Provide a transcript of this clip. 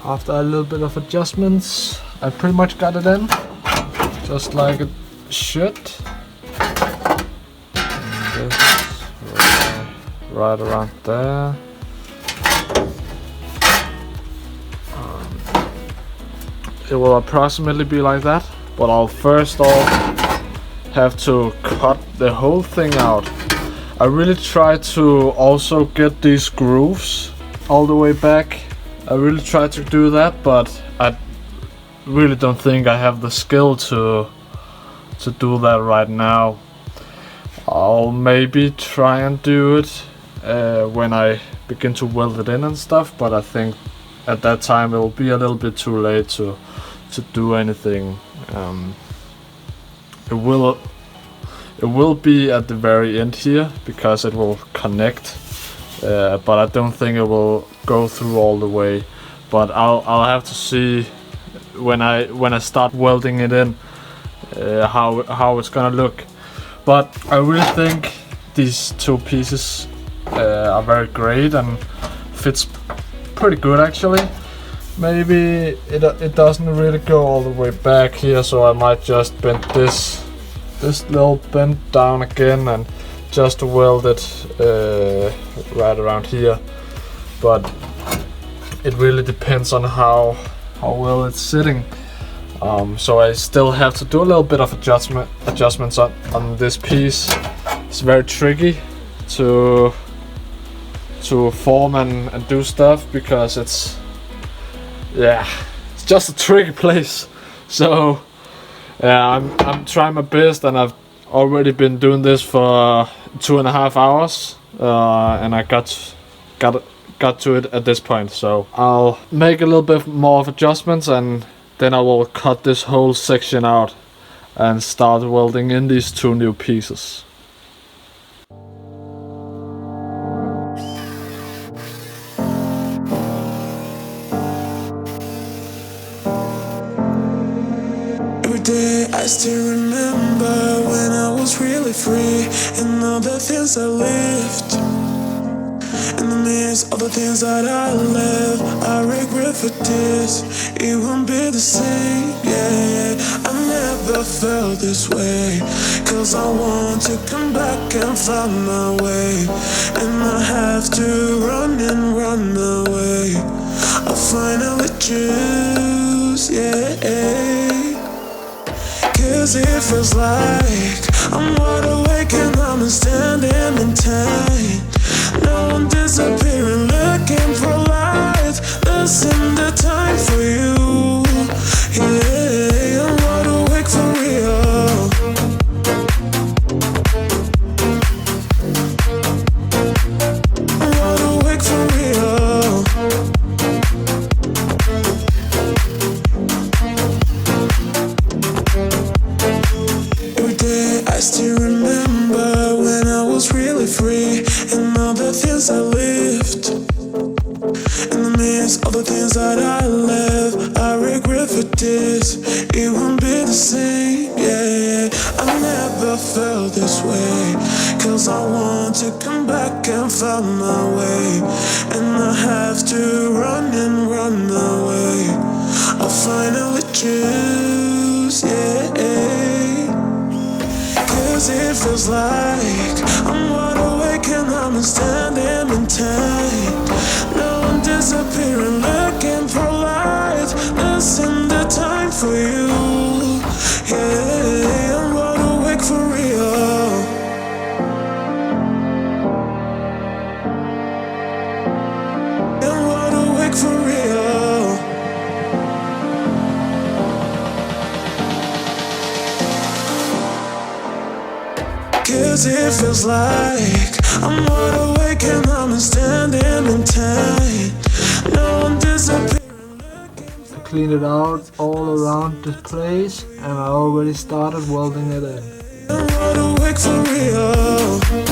After a little bit of adjustments, I pretty much got it in, just like it should. And this right around there. It will approximately be like that, but I'll first off have to cut the whole thing out. I really try to also get these grooves all the way back. I really try to do that, but I really don't think I have the skill to do that right now. I'll maybe try and do it when I begin to weld it in and stuff, but I think at that time it will be a little bit too late to do anything. It will be at the very end here because it will connect, but I don't think it will go through all the way. But I'll have to see when I start welding it in how it's gonna look. But I really think these two pieces are very great and fits pretty good actually. Maybe it doesn't really go all the way back here, so I might just bend this little bend down again and just weld it right around here. But it really depends on how well it's sitting. So I still have to do a little bit of adjustments on this piece. It's very tricky to form and do stuff because it's just a tricky place. So yeah, I'm trying my best, and I've already been doing this for 2.5 hours, and I got to it at this point. So I'll make a little bit more of adjustments, and then I will cut this whole section out and start welding in these two new pieces. I still remember when I was really free and all the things I lived. In the midst of the things that I left, I regret for this. It won't be the same, yeah. I never felt this way, cause I want to come back and find my way. And I have to run and run away. I finally choose, yeah. Cause it feels like I'm wide awake and I'm standing in time. Now I'm disappearing, looking for light. Losing the time for you. Yeah, I'm wide awake for real. I'm wide awake for real. Every day I still remember when I was really free and all the things I lived. In the midst of the things that I left, I regret for this. It won't be the same, yeah. I never felt this way, cause I want to come back and find out my way, and I have to run and run away. I finally choose, yeah. 'Cause it feels like I'm wide awake and I'm standing in time. Now I'm disappearing, looking for light. Listen, the time for you, yeah. I'm wide awake for real. I'm wide awake for real. Cause it feels like I'm wide awake and I'm standing in time. Now I'm disappearing. Clean it out all around the place, and I already started welding it in. I'm wide awake for real.